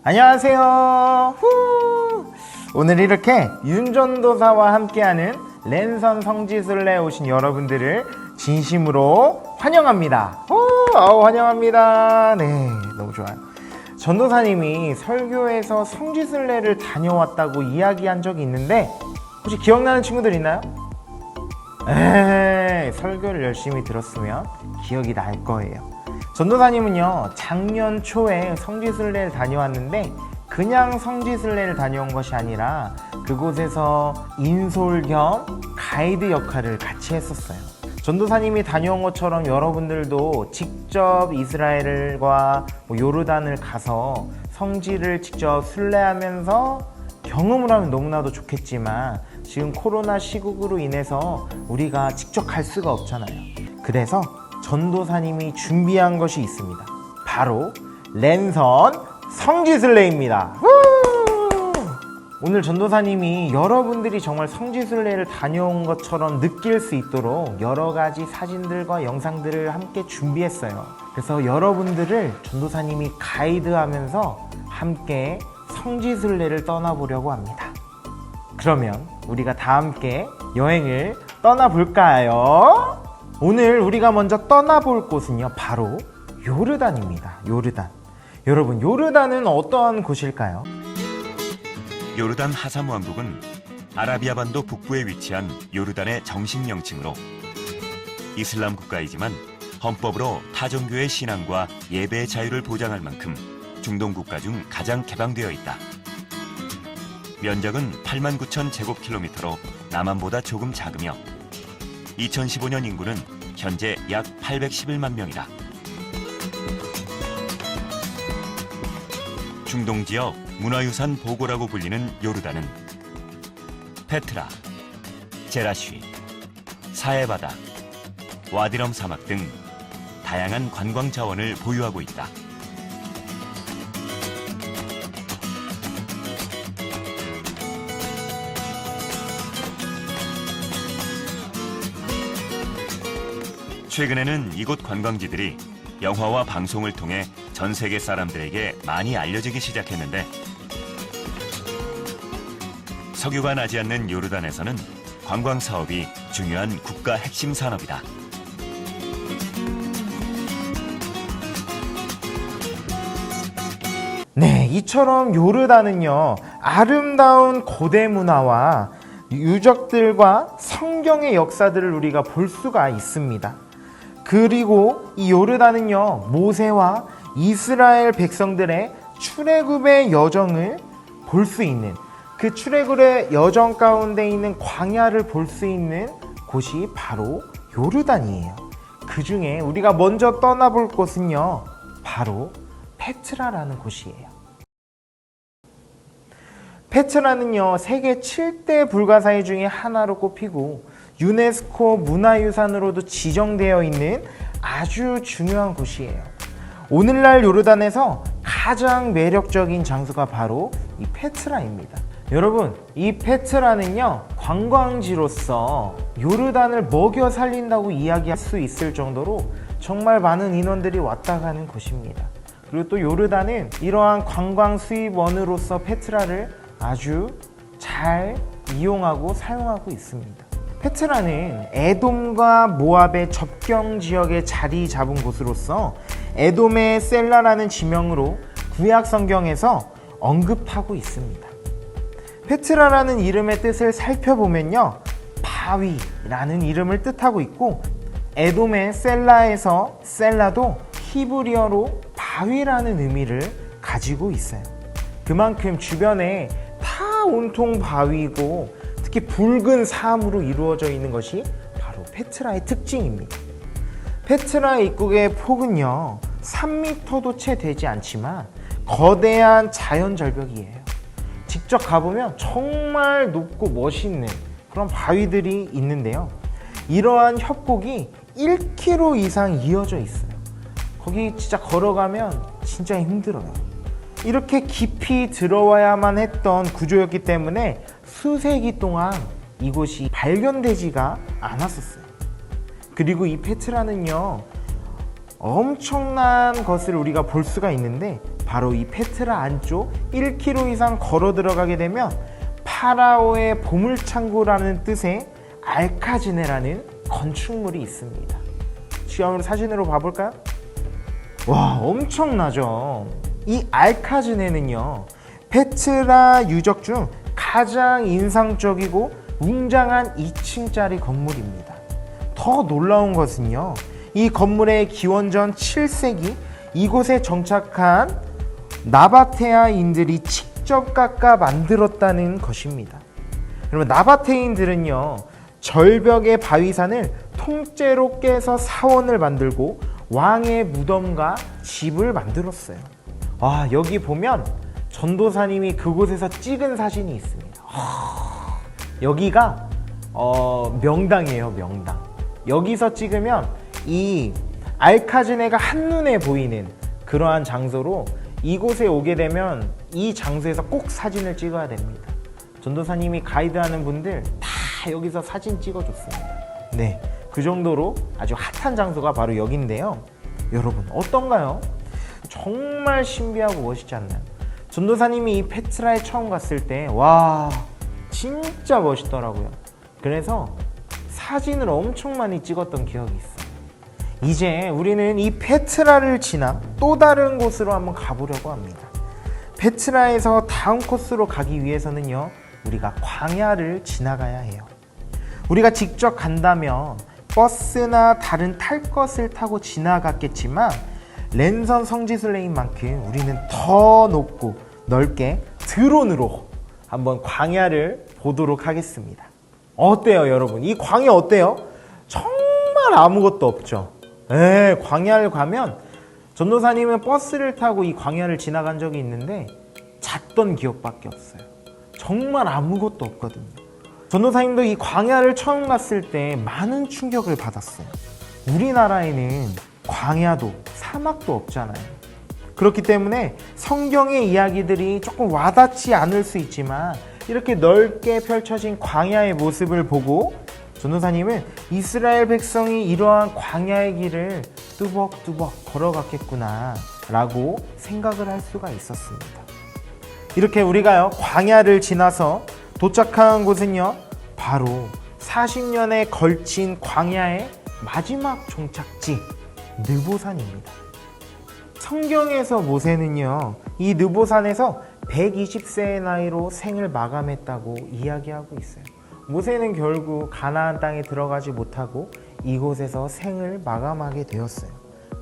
안녕하세요. 오늘 이렇게 윤전도사와 함께하는 랜선 성지순례에 오신 여러분들을 진심으로 환영합니다. 환영합니다. 네, 너무 좋아요. 전도사님이 설교에서 성지순례를 다녀왔다고 이야기한 적이 있는데 혹시 기억나는 친구들 있나요? 설교를 열심히 들었으면 기억이 날 거예요. 전도사님은요, 작년 초에 성지순례를 다녀왔는데 그냥 성지순례를 다녀온 것이 아니라 그곳에서 인솔 겸 가이드 역할을 같이 했었어요. 전도사님이 다녀온 것처럼 여러분들도 직접 이스라엘과 요르단을 가서 성지를 직접 순례하면서 경험을 하면 너무나도 좋겠지만 지금 코로나 시국으로 인해서 우리가 직접 갈 수가 없잖아요. 그래서 전도사님이 준비한 것이 있습니다. 바로 랜선 성지순례입니다. 오늘 전도사님이 여러분들이 정말 성지순례를 다녀온 것처럼 느낄 수 있도록 여러 가지 사진들과 영상들을 함께 준비했어요. 그래서 여러분들을 전도사님이 가이드하면서 함께 성지순례를 떠나보려고 합니다. 그러면 우리가 다 함께 여행을 떠나볼까요? 오늘 우리가 먼저 떠나볼 곳은요, 바로 요르단입니다. 요르단. 여러분, 요르단은 어떠한 곳일까요? 요르단 하삼 왕국은 아라비아 반도 북부에 위치한 요르단의 정식 명칭으로 이슬람 국가이지만 헌법으로 타종교의 신앙과 예배의 자유를 보장할 만큼 중동 국가 중 가장 개방되어 있다. 면적은 89,000 제곱킬로미터로 남한보다 조금 작으며 2015년 인구는 현재 약 811만 명이다. 중동 지역 문화유산 보고라고 불리는 요르단은 페트라, 제라쉬, 사해바다, 와디럼 사막 등 다양한 관광 자원을 보유하고 있다. 최근에는 이곳 관광지들이 영화와 방송을 통해 전 세계 사람들에게 많이 알려지기 시작했는데 석유가 나지 않는 요르단에서는 관광 사업이 중요한 국가 핵심 산업이다. 네, 이처럼 요르단은요, 아름다운 고대 문화와 유적들과 성경의 역사들을 우리가 볼 수가 있습니다. 그리고 이 요르단은요, 모세와 이스라엘 백성들의 출애굽의 여정을 볼 수 있는, 그 출애굽의 여정 가운데 있는 광야를 볼 수 있는 곳이 바로 요르단이에요. 그 중에 우리가 먼저 떠나볼 곳은요, 바로 페트라라는 곳이에요. 페트라는요, 세계 7대 불가사의 중에 하나로 꼽히고 유네스코 문화유산으로도 지정되어 있는 아주 중요한 곳이에요. 오늘날 요르단에서 가장 매력적인 장소가 바로 이 페트라입니다. 여러분, 이 페트라는요, 관광지로서 요르단을 먹여 살린다고 이야기할 수 있을 정도로 정말 많은 인원들이 왔다 가는 곳입니다. 그리고 또 요르단은 이러한 관광 수입원으로서 페트라를 아주 잘 이용하고 사용하고 있습니다. 페트라는 에돔과 모압의 접경 지역에 자리 잡은 곳으로서 에돔의 셀라라는 지명으로 구약 성경에서 언급하고 있습니다. 페트라라는 이름의 뜻을 살펴보면요, 바위라는 이름을 뜻하고 있고 에돔의 셀라에서 셀라도 히브리어로 바위라는 의미를 가지고 있어요. 그만큼 주변에 다 온통 바위고 특히 붉은 사암으로 이루어져 있는 것이 바로 페트라의 특징입니다. 페트라의 입국의 폭은요, 3m도 채 되지 않지만 거대한 자연 절벽이에요. 직접 가보면 정말 높고 멋있는 그런 바위들이 있는데요, 이러한 협곡이 1km 이상 이어져 있어요. 거기 진짜 걸어가면 진짜 힘들어요. 이렇게 깊이 들어와야만 했던 구조였기 때문에 수세기 동안 이곳이 발견되지가 않았었어요. 그리고 이 페트라는요, 엄청난 것을 우리가 볼 수가 있는데 바로 이 페트라 안쪽 1km 이상 걸어 들어가게 되면 파라오의 보물창고라는 뜻의 알카지네라는 건축물이 있습니다. 시험으로 사진으로 봐볼까요? 와, 엄청나죠? 이 알카지네는요, 페트라 유적 중 가장 인상적이고 웅장한 2층짜리 건물입니다. 더 놀라운 것은요, 이 건물의 기원전 7세기 이곳에 정착한 나바테아인들이 직접 깎아 만들었다는 것입니다. 그러면 나바테인들은요, 절벽의 바위산을 통째로 깨서 사원을 만들고 왕의 무덤과 집을 만들었어요. 아, 여기 보면 전도사님이 그곳에서 찍은 사진이 있습니다. 여기가 명당이에요, 명당. 여기서 찍으면 이 알카지네가 한눈에 보이는 그러한 장소로 이곳에 오게 되면 이 장소에서 꼭 사진을 찍어야 됩니다. 전도사님이 가이드하는 분들 다 여기서 사진 찍어줬습니다. 네, 그 정도로 아주 핫한 장소가 바로 여기인데요. 여러분, 어떤가요? 정말 신비하고 멋있지 않나요? 전도사님이 이 페트라에 처음 갔을 때 와, 진짜 멋있더라고요. 그래서 사진을 엄청 많이 찍었던 기억이 있어요. 이제 우리는 이 페트라를 지나 또 다른 곳으로 한번 가보려고 합니다. 페트라에서 다음 코스로 가기 위해서는요, 우리가 광야를 지나가야 해요. 우리가 직접 간다면 버스나 다른 탈 것을 타고 지나갔겠지만 랜선 성지순례인 만큼 우리는 더 높고 넓게 드론으로 한번 광야를 보도록 하겠습니다. 어때요, 여러분? 이 광야 어때요? 정말 아무것도 없죠. 광야를 가면 전도사님은 버스를 타고 이 광야를 지나간 적이 있는데 잤던 기억밖에 없어요. 정말 아무것도 없거든요. 전도사님도 이 광야를 처음 갔을 때 많은 충격을 받았어요. 우리나라에는 광야도 사막도 없잖아요. 그렇기 때문에 성경의 이야기들이 조금 와닿지 않을 수 있지만 이렇게 넓게 펼쳐진 광야의 모습을 보고 전도사님은 이스라엘 백성이 이러한 광야의 길을 뚜벅뚜벅 걸어갔겠구나 라고 생각을 할 수가 있었습니다. 이렇게 우리가요, 광야를 지나서 도착한 곳은요, 바로 40년에 걸친 광야의 마지막 종착지 느보산입니다. 성경에서 모세는요, 이 느보산에서 120세의 나이로 생을 마감했다고 이야기하고 있어요. 모세는 결국 가나안 땅에 들어가지 못하고 이곳에서 생을 마감하게 되었어요.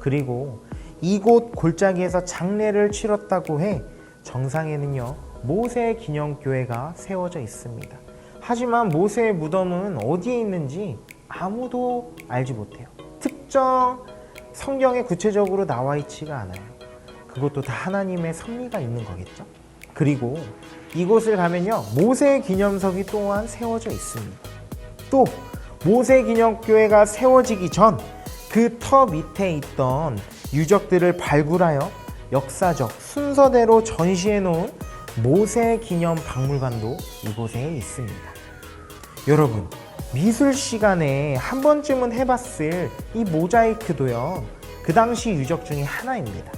그리고 이곳 골짜기에서 장례를 치렀다고 해 정상에는요, 모세 기념교회가 세워져 있습니다. 하지만 모세의 무덤은 어디에 있는지 아무도 알지 못해요. 특정 성경에 구체적으로 나와 있지가 않아요. 그것도 다 하나님의 섭리가 있는 거겠죠. 그리고 이곳을 가면요, 모세 기념석이 또한 세워져 있습니다. 또 모세 기념교회가 세워지기 전 그 터 밑에 있던 유적들을 발굴하여 역사적 순서대로 전시해 놓은 모세 기념 박물관도 이곳에 있습니다. 여러분, 미술 시간에 한 번쯤은 해봤을 이 모자이크도요, 그 당시 유적 중에 하나입니다.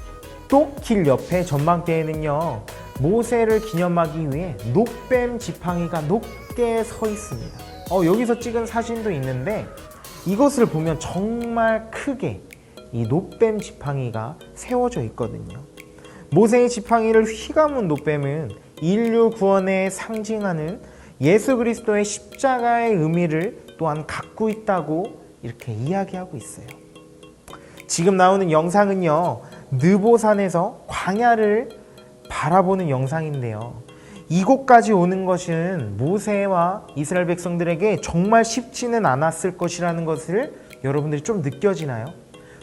또 길 옆에 전망대에는요, 모세를 기념하기 위해 녹뱀 지팡이가 높게 서 있습니다. 여기서 찍은 사진도 있는데 이것을 보면 정말 크게 이 녹뱀 지팡이가 세워져 있거든요. 모세의 지팡이를 휘감은 녹뱀은 인류 구원에 상징하는 예수 그리스도의 십자가의 의미를 또한 갖고 있다고 이렇게 이야기하고 있어요. 지금 나오는 영상은요, 느보산에서 광야를 바라보는 영상인데요, 이곳까지 오는 것은 모세와 이스라엘 백성들에게 정말 쉽지는 않았을 것이라는 것을 여러분들이 좀 느껴지나요?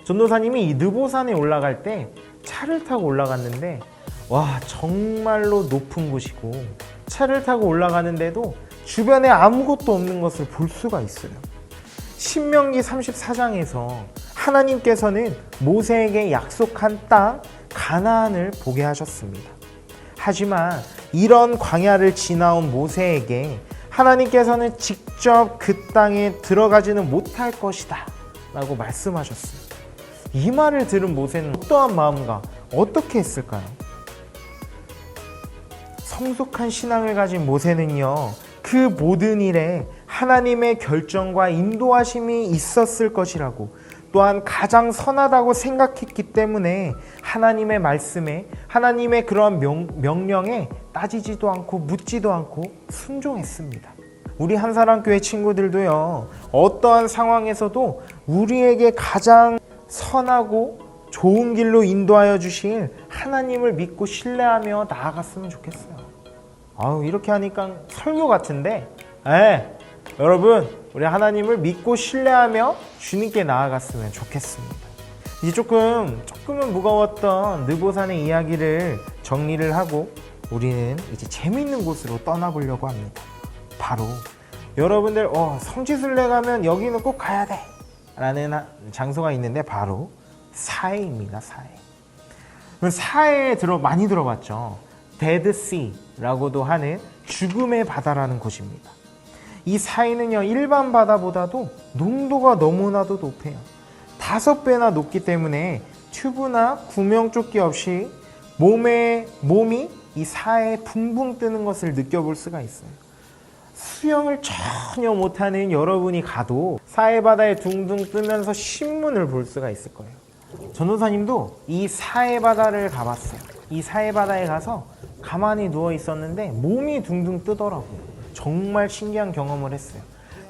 전도사님이 이 느보산에 올라갈 때 차를 타고 올라갔는데 와, 정말로 높은 곳이고 차를 타고 올라가는데도 주변에 아무것도 없는 것을 볼 수가 있어요. 신명기 34장에서 하나님께서는 모세에게 약속한 땅 가나안을 보게 하셨습니다. 하지만 이런 광야를 지나온 모세에게 하나님께서는 직접 그 땅에 들어가지는 못할 것이다 라고 말씀하셨어요. 이 말을 들은 모세는 어떠한 마음과 어떻게 했을까요? 성숙한 신앙을 가진 모세는요, 그 모든 일에 하나님의 결정과 인도하심이 있었을 것이라고, 또한 가장 선하다고 생각했기 때문에 하나님의 말씀에, 하나님의 그러한 명령에 따지지도 않고 묻지도 않고 순종했습니다. 우리 한사랑교회 친구들도요, 어떠한 상황에서도 우리에게 가장 선하고 좋은 길로 인도하여 주실 하나님을 믿고 신뢰하며 나아갔으면 좋겠어요. 이렇게 하니까 설교 같은데, 여러분, 우리 하나님을 믿고 신뢰하며 주님께 나아갔으면 좋겠습니다. 이제 조금은 무거웠던 느보산의 이야기를 정리를 하고 우리는 이제 재미있는 곳으로 떠나보려고 합니다. 바로 여러분들 성지순례 가면 여기는 꼭 가야 돼 라는 장소가 있는데, 바로 사해입니다. 사해 많이 들어봤죠. 데드시라고도 하는 죽음의 바다라는 곳입니다. 이 사해는요, 일반 바다보다도 농도가 너무나도 높아요. 5배나 높기 때문에 튜브나 구명조끼 없이 몸이 이 사해에 붕붕 뜨는 것을 느껴볼 수가 있어요. 수영을 전혀 못하는 여러분이 가도 사해 바다에 둥둥 뜨면서 신문을 볼 수가 있을 거예요. 전도사님도 이 사해 바다를 가봤어요. 이 사해 바다에 가서 가만히 누워 있었는데 몸이 둥둥 뜨더라고요. 정말 신기한 경험을 했어요.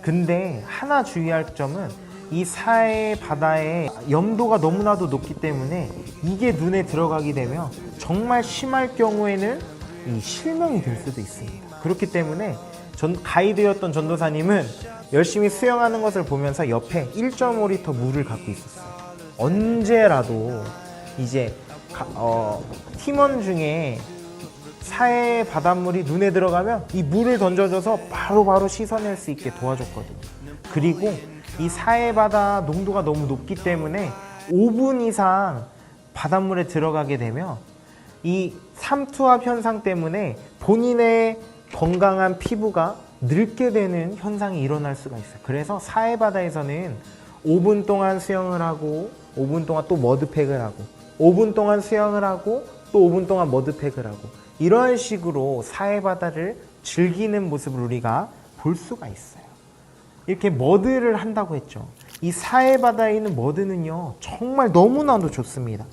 근데 하나 주의할 점은, 이 사해 바다의 염도가 너무나도 높기 때문에 이게 눈에 들어가게 되면 정말 심할 경우에는 이 실명이 될 수도 있습니다. 그렇기 때문에 가이드였던 전도사님은 열심히 수영하는 것을 보면서 옆에 1.5리터 물을 갖고 있었어요. 언제라도 이제 팀원 중에 사해 바닷물이 눈에 들어가면 이 물을 던져줘서 바로바로 씻어낼 수 있게 도와줬거든요. 그리고 이 사해 바다 농도가 너무 높기 때문에 5분 이상 바닷물에 들어가게 되면 이 삼투압 현상 때문에 본인의 건강한 피부가 늙게 되는 현상이 일어날 수가 있어요. 그래서 사해 바다에서는 5분 동안 수영을 하고 5분 동안 또 머드팩을 하고 5분 동안 수영을 하고 또 5분 동안 머드팩을 하고, 이런 식으로 사해 바다를 즐기는 모습을 우리가 볼 수가 있어요. 이렇게 머드를 한다고 했죠. 이 사해 바다에 있는 머드는요, 정말 너무나도 좋습니다.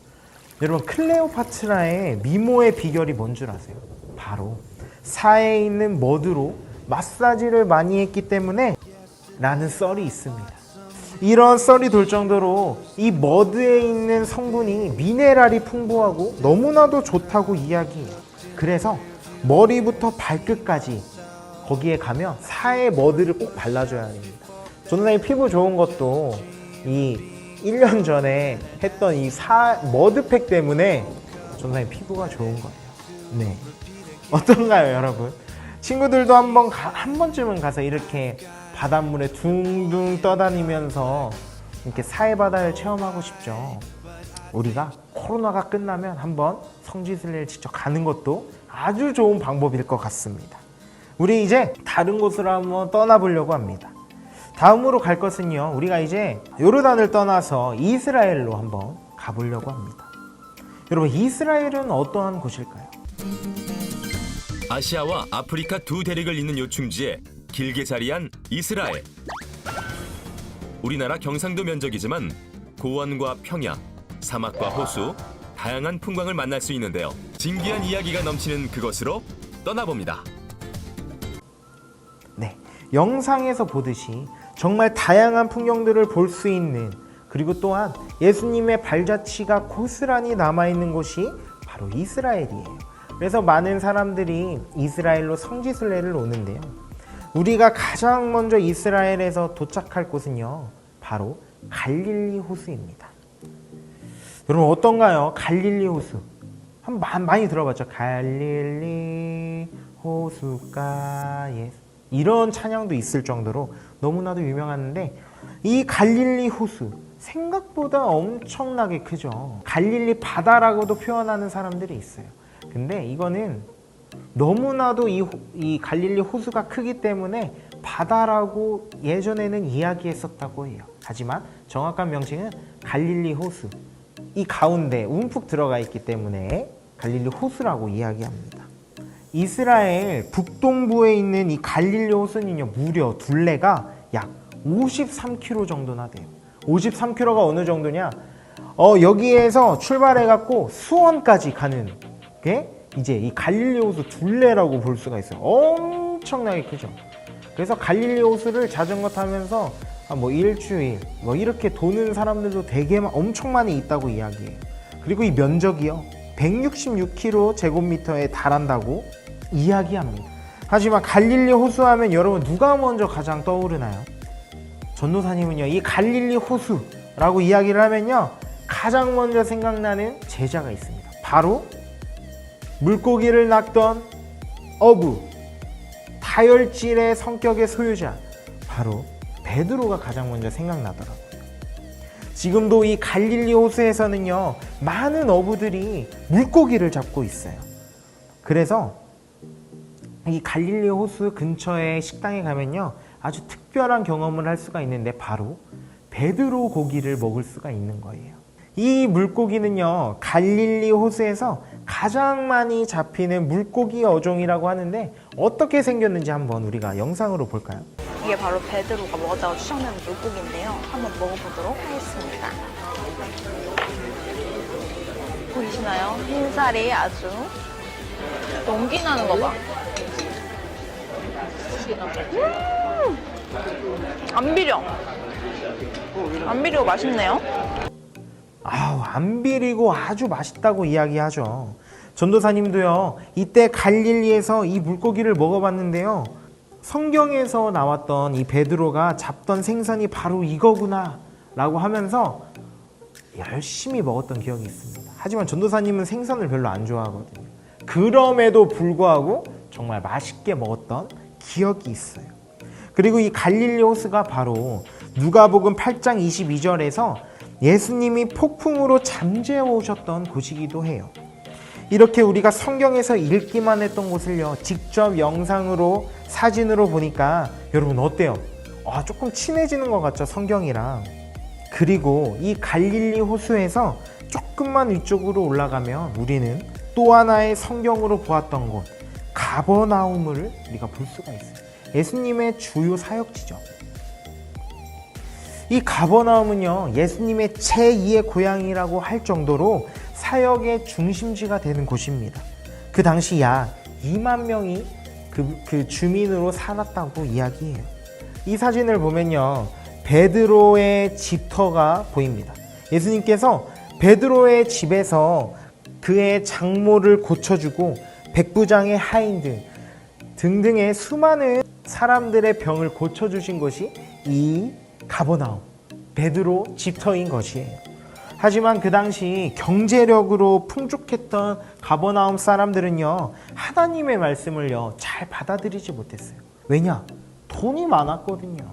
여러분, 클레오파트라의 미모의 비결이 뭔 줄 아세요? 바로 사해에 있는 머드로 마사지를 많이 했기 때문에 라는 썰이 있습니다. 이런 썰이 돌 정도로 이 머드에 있는 성분이 미네랄이 풍부하고 너무나도 좋다고 이야기해요. 그래서 머리부터 발끝까지 거기에 가면 사해 머드를 꼭 발라줘야 됩니다. 전도사님 피부 좋은 것도 이 1년 전에 했던 이 머드팩 때문에 전도사님 피부가 좋은 거예요. 네, 어떤가요, 여러분? 친구들도 한 번쯤은 가서 이렇게 바닷물에 둥둥 떠다니면서 이렇게 사해 바다를 체험하고 싶죠. 우리가 코로나가 끝나면 한번 성지순례를 직접 가는 것도 아주 좋은 방법일 것 같습니다. 우리 이제 다른 곳으로 한번 떠나보려고 합니다. 다음으로 갈 것은요, 우리가 이제 요르단을 떠나서 이스라엘로 한번 가보려고 합니다. 여러분, 이스라엘은 어떠한 곳일까요? 아시아와 아프리카 두 대륙을 잇는 요충지에 길게 자리한 이스라엘. 우리나라 경상도 면적이지만 고원과 평야, 사막과 호수, 다양한 풍광을 만날 수 있는데요. 진기한 이야기가 넘치는 그곳으로 떠나봅니다. 네, 영상에서 보듯이 정말 다양한 풍경들을 볼 수 있는, 그리고 또한 예수님의 발자취가 고스란히 남아있는 곳이 바로 이스라엘이에요. 그래서 많은 사람들이 이스라엘로 성지순례를 오는데요. 우리가 가장 먼저 이스라엘에서 도착할 곳은요, 바로 갈릴리 호수입니다. 여러분, 어떤가요? 갈릴리 호수. 많이 들어봤죠? 갈릴리 호수가에 이런 찬양도 있을 정도로 너무나도 유명한데, 이 갈릴리 호수 생각보다 엄청나게 크죠. 갈릴리 바다라고도 표현하는 사람들이 있어요. 근데 이거는 너무나도 이 갈릴리 호수가 크기 때문에 바다라고 예전에는 이야기했었다고 해요. 하지만 정확한 명칭은 갈릴리 호수. 이 가운데 움푹 들어가 있기 때문에 갈릴리 호수라고 이야기합니다. 이스라엘 북동부에 있는 이 갈릴리 호수는요, 무려 둘레가 약 53km 정도나 돼요. 53km가 어느 정도냐? 여기에서 출발해갖고 수원까지 가는 게 이제 이 갈릴리 호수 둘레라고 볼 수가 있어요. 엄청나게 크죠. 그래서 갈릴리 호수를 자전거 타면서 뭐 일주일 뭐 이렇게 도는 사람들도 되게 엄청 많이 있다고 이야기해요. 그리고 이 면적이요 166km 제곱미터에 달한다고 이야기합니다. 하지만 갈릴리 호수 하면 여러분 누가 먼저 가장 떠오르나요? 전도사님은요, 이 갈릴리 호수라고 이야기를 하면요, 가장 먼저 생각나는 제자가 있습니다. 바로 물고기를 낚던 어부, 다혈질의 성격의 소유자, 바로 베드로가 가장 먼저 생각나더라고요. 지금도 이 갈릴리 호수에서는요, 많은 어부들이 물고기를 잡고 있어요. 그래서 이 갈릴리 호수 근처의 식당에 가면요, 아주 특별한 경험을 할 수가 있는데 바로 베드로 고기를 먹을 수가 있는 거예요. 이 물고기는요, 갈릴리 호수에서 가장 많이 잡히는 물고기 어종이라고 하는데 어떻게 생겼는지 한번 우리가 영상으로 볼까요? 이게 바로 베드로가 먹었다고 추정되는 물고기인데요. 한번 먹어보도록 하겠습니다. 보이시나요? 흰살이 아주 연기 나는 거 봐. 안 비려. 안 비리고 맛있네요. 아우, 안 비리고 아주 맛있다고 이야기하죠. 전도사님도요, 이때 갈릴리에서 이 물고기를 먹어봤는데요, 성경에서 나왔던 이 베드로가 잡던 생선이 바로 이거구나 라고 하면서 열심히 먹었던 기억이 있습니다. 하지만 전도사님은 생선을 별로 안 좋아하거든요. 그럼에도 불구하고 정말 맛있게 먹었던 기억이 있어요. 그리고 이 갈릴리 호수가 바로 누가복음 8장 22절에서 예수님이 폭풍으로 잠재워 오셨던 곳이기도 해요. 이렇게 우리가 성경에서 읽기만 했던 곳을요, 직접 영상으로 사진으로 보니까 여러분 어때요? 조금 친해지는 것 같죠, 성경이랑. 그리고 이 갈릴리 호수에서 조금만 위쪽으로 올라가면 우리는 또 하나의 성경으로 보았던 곳, 가버나움을 우리가 볼 수가 있어요. 예수님의 주요 사역지죠. 이 가버나움은요, 예수님의 제2의 고향이라고 할 정도로 사역의 중심지가 되는 곳입니다. 그 당시 약 2만 명이 그 주민으로 살았다고 이야기해요. 이 사진을 보면요, 베드로의 집터가 보입니다. 예수님께서 베드로의 집에서 그의 장모를 고쳐주고 백부장의 하인 등등의 수많은 사람들의 병을 고쳐주신 것이 이 가버나움, 베드로 집터인 것이에요. 하지만 그 당시 경제력으로 풍족했던 가버나움 사람들은요, 하나님의 말씀을요, 잘 받아들이지 못했어요. 왜냐? 돈이 많았거든요.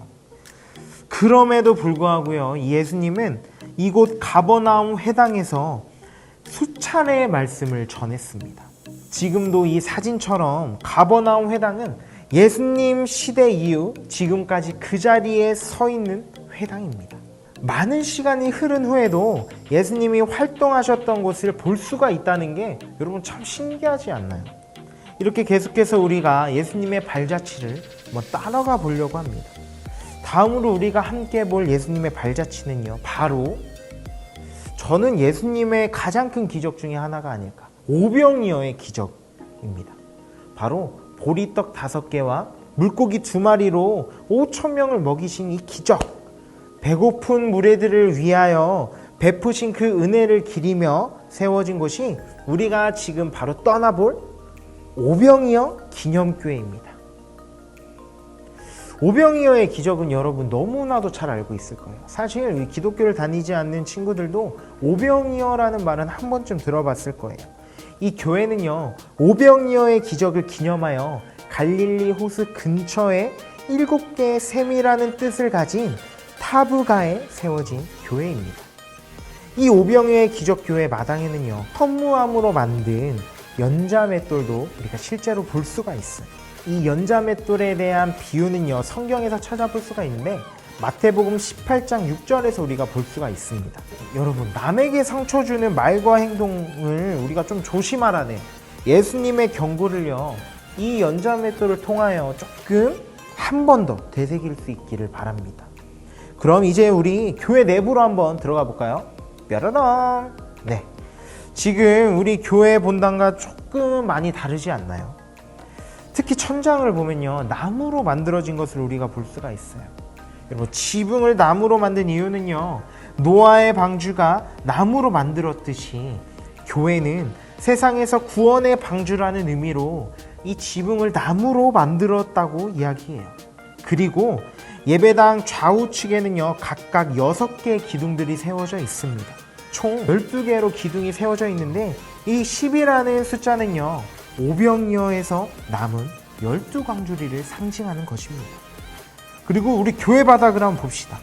그럼에도 불구하고요, 예수님은 이곳 가버나움 회당에서 수차례의 말씀을 전했습니다. 지금도 이 사진처럼 가버나움 회당은 예수님 시대 이후 지금까지 그 자리에 서 있는 회당입니다. 많은 시간이 흐른 후에도 예수님이 활동하셨던 곳을 볼 수가 있다는 게 여러분 참 신기하지 않나요? 이렇게 계속해서 우리가 예수님의 발자취를 한번 따라가 보려고 합니다. 다음으로 우리가 함께 볼 예수님의 발자취는요, 바로 저는 예수님의 가장 큰 기적 중에 하나가 아닐까, 오병이어의 기적입니다. 바로 보리떡 5개와 물고기 2마리로 5,000명을 먹이신 이 기적, 배고픈 무리들을 위하여 베푸신 그 은혜를 기리며 세워진 곳이 우리가 지금 바로 떠나볼 오병이어 기념교회입니다. 오병이어의 기적은 여러분 너무나도 잘 알고 있을 거예요. 사실 기독교를 다니지 않는 친구들도 오병이어라는 말은 한 번쯤 들어봤을 거예요. 이 교회는요, 오병이어의 기적을 기념하여 갈릴리 호수 근처에 7개의 샘이라는 뜻을 가진 타브가에 세워진 교회입니다. 이 오병이어의 기적교회 마당에는요, 현무암으로 만든 연자맷돌도 우리가 실제로 볼 수가 있어요. 이 연자맷돌에 대한 비유는요, 성경에서 찾아볼 수가 있는데 마태복음 18장 6절에서 우리가 볼 수가 있습니다. 여러분, 남에게 상처 주는 말과 행동을 우리가 좀 조심하라는 예수님의 경고를요, 이 연자맷돌을 통하여 조금 한 번 더 되새길 수 있기를 바랍니다. 그럼 이제 우리 교회 내부로 한번 들어가 볼까요? 뾰로롱. 네, 지금 우리 교회 본당과 조금 많이 다르지 않나요? 특히 천장을 보면요, 나무로 만들어진 것을 우리가 볼 수가 있어요. 여러분, 지붕을 나무로 만든 이유는요, 노아의 방주가 나무로 만들었듯이 교회는 세상에서 구원의 방주라는 의미로 이 지붕을 나무로 만들었다고 이야기해요. 그리고 예배당 좌우측에는요, 각각 6개의 기둥들이 세워져 있습니다. 총 12개로 기둥이 세워져 있는데, 이 10이라는 숫자는요, 오병이어에서 남은 12광주리를 상징하는 것입니다. 그리고 우리 교회 바닥을 한번 봅시다.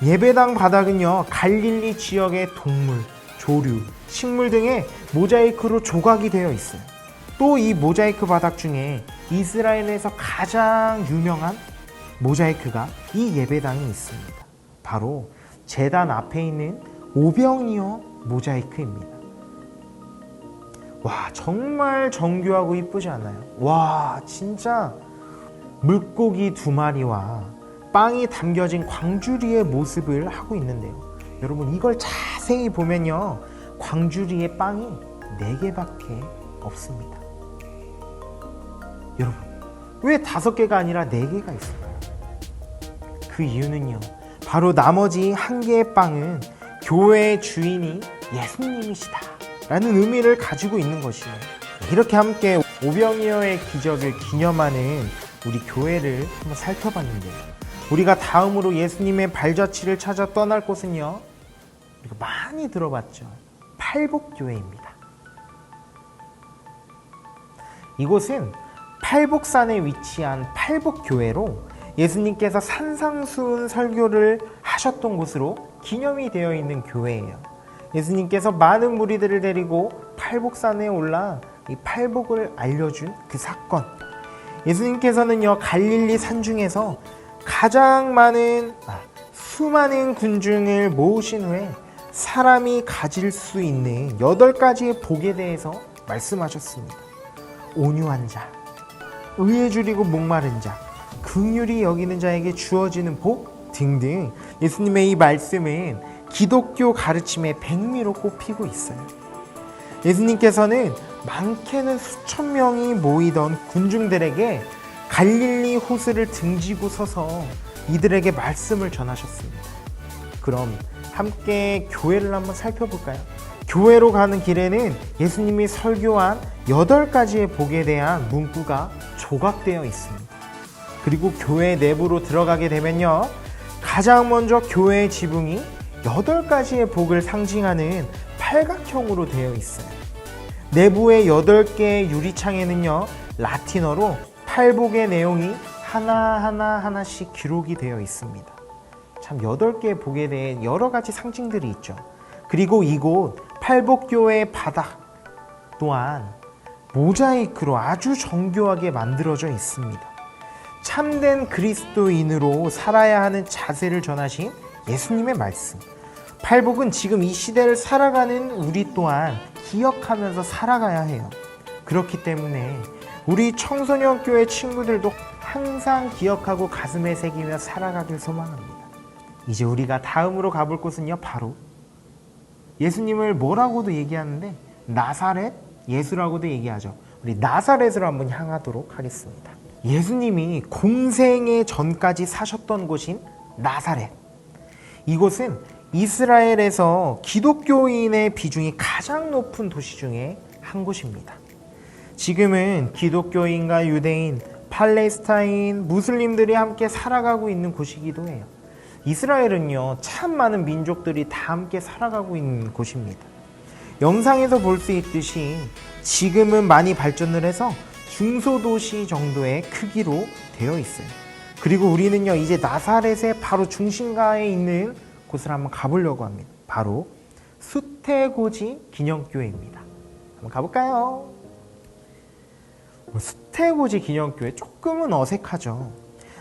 예배당 바닥은요, 갈릴리 지역의 동물, 조류, 식물 등의 모자이크로 조각이 되어 있어요. 또 이 모자이크 바닥 중에 이스라엘에서 가장 유명한 모자이크가 이 예배당에 있습니다. 바로 제단 앞에 있는 오병이어 모자이크입니다. 와, 정말 정교하고 이쁘지 않나요? 와, 진짜 물고기 2마리와 빵이 담겨진 광주리의 모습을 하고 있는데요. 여러분, 이걸 자세히 보면요, 광주리의 빵이 4개밖에 없습니다. 여러분, 왜 5개가 아니라 4개가 있을까요? 그 이유는요, 바로 나머지 1개의 빵은 교회의 주인이 예수님이시다 라는 의미를 가지고 있는 것이에요. 이렇게 함께 오병이어의 기적을 기념하는 우리 교회를 한번 살펴봤는데요, 우리가 다음으로 예수님의 발자취를 찾아 떠날 곳은요, 우리가 많이 들어봤죠. 팔복교회입니다. 이곳은 팔복산에 위치한 팔복교회로 예수님께서 산상수훈 설교를 하셨던 곳으로 기념이 되어 있는 교회예요. 예수님께서 많은 무리들을 데리고 팔복산에 올라 이 팔복을 알려준 그 사건, 예수님께서는요, 갈릴리 산중에서 가장 많은 수많은 군중을 모으신 후에 사람이 가질 수 있는 8가지의 복에 대해서 말씀하셨습니다. 온유한 자, 의에 줄이고 목마른 자, 긍휼히 여기는 자에게 주어지는 복 등등, 예수님의 이 말씀은 기독교 가르침의 백미로 꼽히고 있어요. 예수님께서는 많게는 수천 명이 모이던 군중들에게 갈릴리 호수를 등지고 서서 이들에게 말씀을 전하셨습니다. 그럼 함께 교회를 한번 살펴볼까요? 교회로 가는 길에는 예수님이 설교한 8가지의 복에 대한 문구가 조각되어 있습니다. 그리고 교회 내부로 들어가게 되면요, 가장 먼저 교회의 지붕이 8가지의 복을 상징하는 팔각형으로 되어 있어요. 내부의 8개의 유리창에는요, 라틴어로 팔복의 내용이 하나씩 기록이 되어 있습니다. 참 8개의 복에 대해 여러 가지 상징들이 있죠. 그리고 이곳 팔복교회의 바닥 또한 모자이크로 아주 정교하게 만들어져 있습니다. 참된 그리스도인으로 살아야 하는 자세를 전하신 예수님의 말씀. 팔복은 지금 이 시대를 살아가는 우리 또한 기억하면서 살아가야 해요. 그렇기 때문에 우리 청소년 교회 친구들도 항상 기억하고 가슴에 새기며 살아가길 소망합니다. 이제 우리가 다음으로 가볼 곳은요, 바로 예수님을 뭐라고도 얘기하는데 나사렛 예수라고도 얘기하죠. 우리 나사렛으로 한번 향하도록 하겠습니다. 예수님이 공생애 전까지 사셨던 곳인 나사렛. 이곳은 이스라엘에서 기독교인의 비중이 가장 높은 도시 중에 한 곳입니다. 지금은 기독교인과 유대인, 팔레스타인, 무슬림들이 함께 살아가고 있는 곳이기도 해요. 이스라엘은요, 참 많은 민족들이 다 함께 살아가고 있는 곳입니다. 영상에서 볼 수 있듯이 지금은 많이 발전을 해서 중소도시 정도의 크기로 되어 있어요. 그리고 우리는요, 이제 나사렛의 바로 중심가에 있는 곳을 한번 가보려고 합니다. 바로 수태고지 기념교회입니다. 한번 가볼까요? 수태고지 기념교회, 조금은 어색하죠.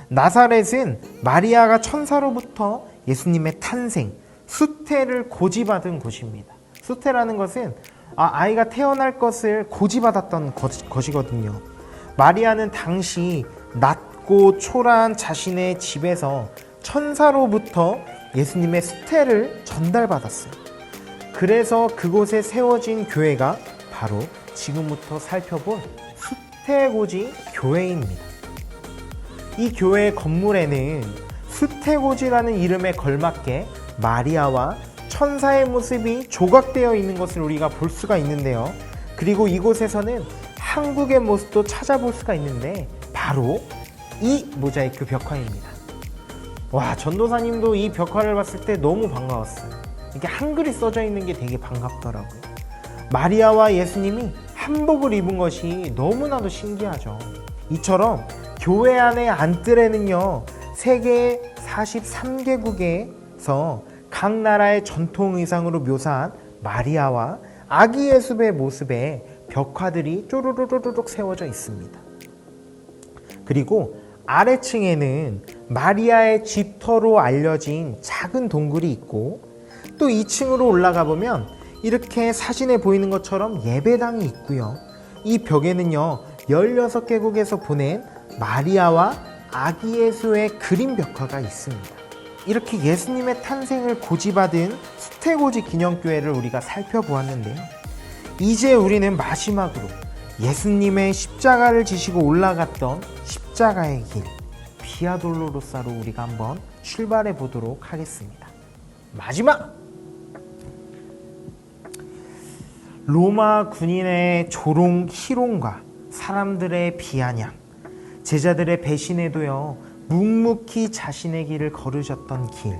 나사렛은 마리아가 천사로부터 예수님의 탄생, 수태를 고지받은 곳입니다. 수태라는 것은 아이가 태어날 것을 고지받았던 것이거든요. 마리아는 당시 낮고 초라한 자신의 집에서 천사로부터 예수님의 수태를 전달받았어요. 그래서 그곳에 세워진 교회가 바로 지금부터 살펴본 수태고지 교회입니다. 이 교회의 건물에는 수태고지라는 이름에 걸맞게 마리아와 천사의 모습이 조각되어 있는 것을 우리가 볼 수가 있는데요. 그리고 이곳에서는 한국의 모습도 찾아볼 수가 있는데 바로 이 모자이크 벽화입니다. 와, 전도사님도 이 벽화를 봤을 때 너무 반가웠어요. 이게 한글이 써져 있는 게 되게 반갑더라고요. 마리아와 예수님이 한복을 입은 것이 너무나도 신기하죠. 이처럼 교회 안의 안뜰에는요, 세계 43개국에서 각 나라의 전통 의상으로 묘사한 마리아와 아기 예수의 모습의 벽화들이 쪼르르르륵 세워져 있습니다. 그리고 아래층에는 마리아의 집터로 알려진 작은 동굴이 있고, 또 2층으로 올라가 보면 이렇게 사진에 보이는 것처럼 예배당이 있고요. 이 벽에는요, 16개국에서 보낸 마리아와 아기 예수의 그림 벽화가 있습니다. 이렇게 예수님의 탄생을 고지받은 수태고지 기념교회를 우리가 살펴보았는데요. 이제 우리는 마지막으로 예수님의 십자가를 지시고 올라갔던 십자가의 길, 비아 돌로로사로 우리가 한번 출발해 보도록 하겠습니다. 마지막! 로마 군인의 조롱, 희롱과 사람들의 비아냥, 제자들의 배신에도요, 묵묵히 자신의 길을 걸으셨던 길,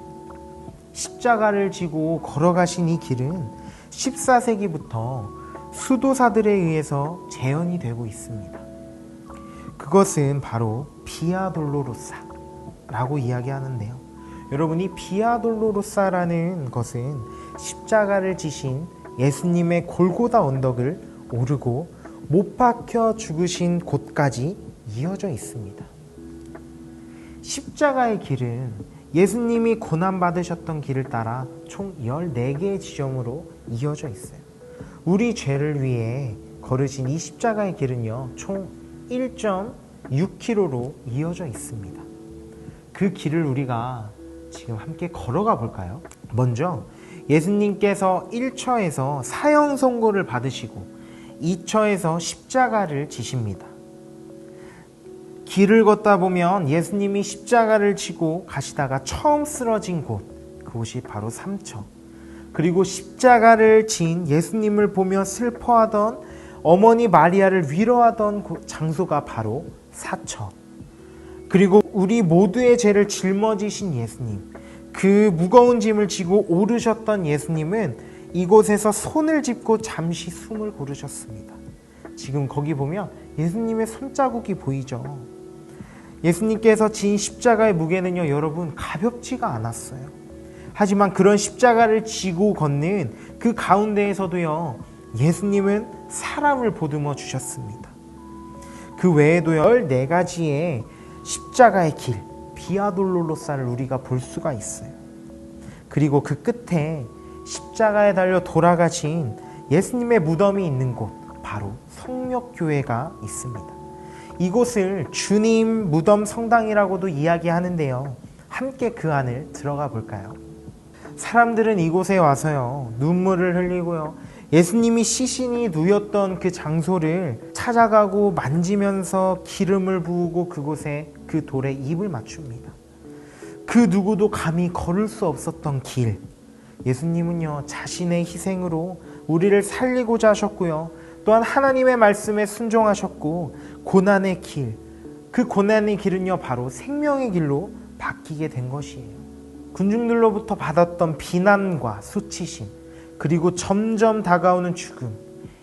십자가를 지고 걸어가신 이 길은 14세기부터 수도사들에 의해서 재현이 되고 있습니다. 그것은 바로 비아 돌로로사라고 이야기하는데요. 여러분, 이 비아 돌로로사라는 것은 십자가를 지신 예수님의 골고다 언덕을 오르고 못 박혀 죽으신 곳까지 이어져 있습니다. 십자가의 길은 예수님이 고난받으셨던 길을 따라 총 14개의 지점으로 이어져 있어요. 우리 죄를 위해 걸으신 이 십자가의 길은요, 총 1.6km로 이어져 있습니다. 그 길을 우리가 지금 함께 걸어가 볼까요? 먼저 예수님께서 1처에서 사형 선고를 받으시고 2처에서 십자가를 지십니다. 길을 걷다 보면 예수님이 십자가를 지고 가시다가 처음 쓰러진 곳, 그곳이 바로 3처. 그리고 십자가를 진 예수님을 보며 슬퍼하던 어머니 마리아를 위로하던 장소가 바로 4처. 그리고 우리 모두의 죄를 짊어지신 예수님, 그 무거운 짐을 지고 오르셨던 예수님은 이곳에서 손을 짚고 잠시 숨을 고르셨습니다. 지금 거기 보면 예수님의 손자국이 보이죠. 예수님께서 진 십자가의 무게는요, 여러분, 가볍지가 않았어요. 하지만 그런 십자가를 지고 걷는 그 가운데에서도요, 예수님은 사람을 보듬어 주셨습니다. 그 외에도요, 14가지의 십자가의 길, 비아 돌로로사를 우리가 볼 수가 있어요. 그리고 그 끝에 십자가에 달려 돌아가신 예수님의 무덤이 있는 곳, 바로 성력교회가 있습니다. 이곳을 주님 무덤 성당이라고도 이야기하는데요. 함께 그 안을 들어가 볼까요? 사람들은 이곳에 와서요, 눈물을 흘리고요, 예수님이 시신이 누였던 그 장소를 찾아가고 만지면서 기름을 부으고 그곳에 그 돌에 입을 맞춥니다. 그 누구도 감히 걸을 수 없었던 길, 예수님은요, 자신의 희생으로 우리를 살리고자 하셨고요, 또한 하나님의 말씀에 순종하셨고, 고난의 길, 그 고난의 길은요, 바로 생명의 길로 바뀌게 된 것이에요. 군중들로부터 받았던 비난과 수치심, 그리고 점점 다가오는 죽음,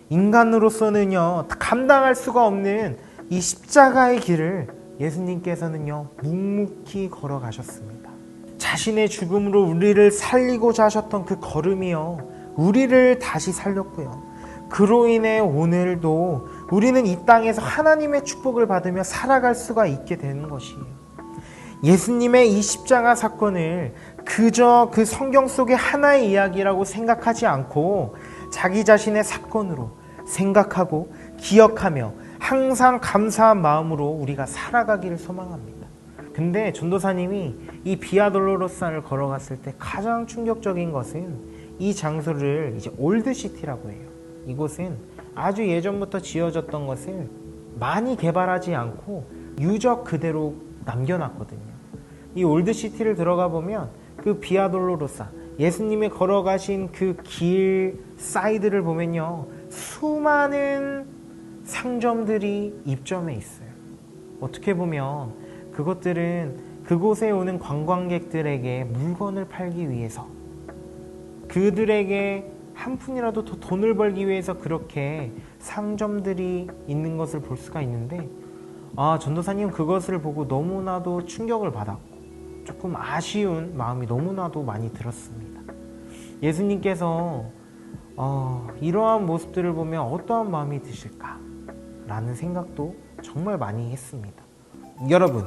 인간으로서는요, 감당할 수가 없는 이 십자가의 길을 예수님께서는요, 묵묵히 걸어가셨습니다. 자신의 죽음으로 우리를 살리고자 하셨던 그 걸음이요, 우리를 다시 살렸고요. 그로 인해 오늘도 우리는 이 땅에서 하나님의 축복을 받으며 살아갈 수가 있게 되는 것이에요. 예수님의 이 십자가 사건을 그저 그 성경 속의 하나의 이야기라고 생각하지 않고 자기 자신의 사건으로 생각하고 기억하며 항상 감사한 마음으로 우리가 살아가기를 소망합니다. 근데 전도사님이 이 비아 돌로로사를 걸어갔을 때 가장 충격적인 것은 이 장소를 이제 올드시티라고 해요. 이곳은 아주 예전부터 지어졌던 것을 많이 개발하지 않고 유적 그대로 남겨놨거든요. 이 올드시티를 들어가 보면 그 비아 돌로로사, 예수님이 걸어가신 그 길 사이드를 보면요, 수많은 상점들이 입점해 있어요. 어떻게 보면 그것들은 그곳에 오는 관광객들에게 물건을 팔기 위해서, 그들에게 한 푼이라도 더 돈을 벌기 위해서 그렇게 상점들이 있는 것을 볼 수가 있는데, 전도사님 그것을 보고 너무나도 충격을 받았고 조금 아쉬운 마음이 너무나도 많이 들었습니다. 예수님께서 이러한 모습들을 보면 어떠한 마음이 드실까? 라는 생각도 정말 많이 했습니다. 여러분,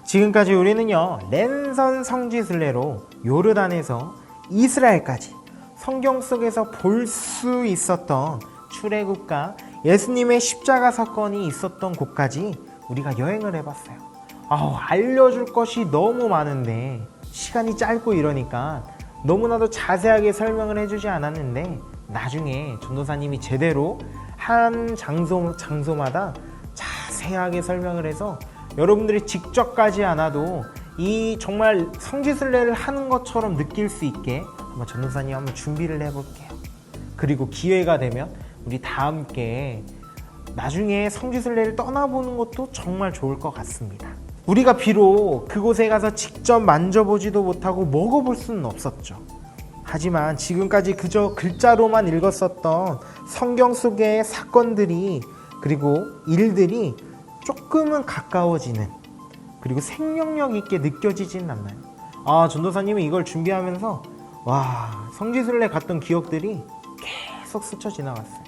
지금까지 우리는요, 랜선 성지순례로 요르단에서 이스라엘까지 성경 속에서 볼 수 있었던 출애굽과 예수님의 십자가 사건이 있었던 곳까지 우리가 여행을 해봤어요. 알려줄 것이 너무 많은데 시간이 짧고 이러니까 너무나도 자세하게 설명을 해주지 않았는데, 나중에 전도사님이 제대로 한 장소마다 자세하게 설명을 해서 여러분들이 직접 가지 않아도 이 정말 성지순례를 하는 것처럼 느낄 수 있게 한번 전도사님 한번 준비를 해볼게요. 그리고 기회가 되면 우리 다 함께 나중에 성지순례를 떠나보는 것도 정말 좋을 것 같습니다. 우리가 비록 그곳에 가서 직접 만져보지도 못하고 먹어볼 수는 없었죠. 하지만 지금까지 그저 글자로만 읽었었던 성경 속의 사건들이, 그리고 일들이 조금은 가까워지는, 그리고 생명력 있게 느껴지진 않나요? 전도사님이 이걸 준비하면서 성지순례 갔던 기억들이 계속 스쳐 지나갔어요.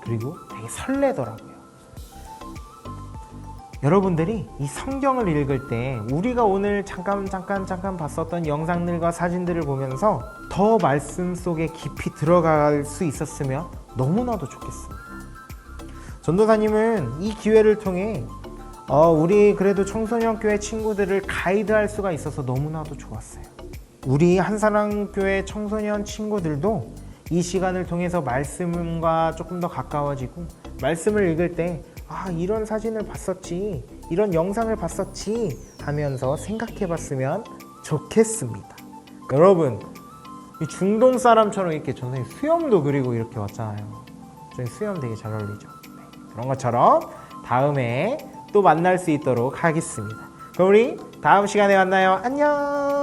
그리고 되게 설레더라고요. 여러분들이 이 성경을 읽을 때 우리가 오늘 잠깐 봤었던 영상들과 사진들을 보면서 더 말씀 속에 깊이 들어갈 수 있었으면 너무나도 좋겠습니다. 전도사님은 이 기회를 통해 우리 그래도 청소년교회 친구들을 가이드할 수가 있어서 너무나도 좋았어요. 우리 한사랑교회 청소년 친구들도 이 시간을 통해서 말씀과 조금 더 가까워지고, 말씀을 읽을 때 이런 사진을 봤었지, 이런 영상을 봤었지 하면서 생각해 봤으면 좋겠습니다. 여러분, 이 중동 사람처럼 이렇게 저는 수염도 그리고 이렇게 왔잖아요. 저희 수염 되게 잘 어울리죠. 그런 것처럼 다음에 또 만날 수 있도록 하겠습니다. 그럼 우리 다음 시간에 만나요. 안녕.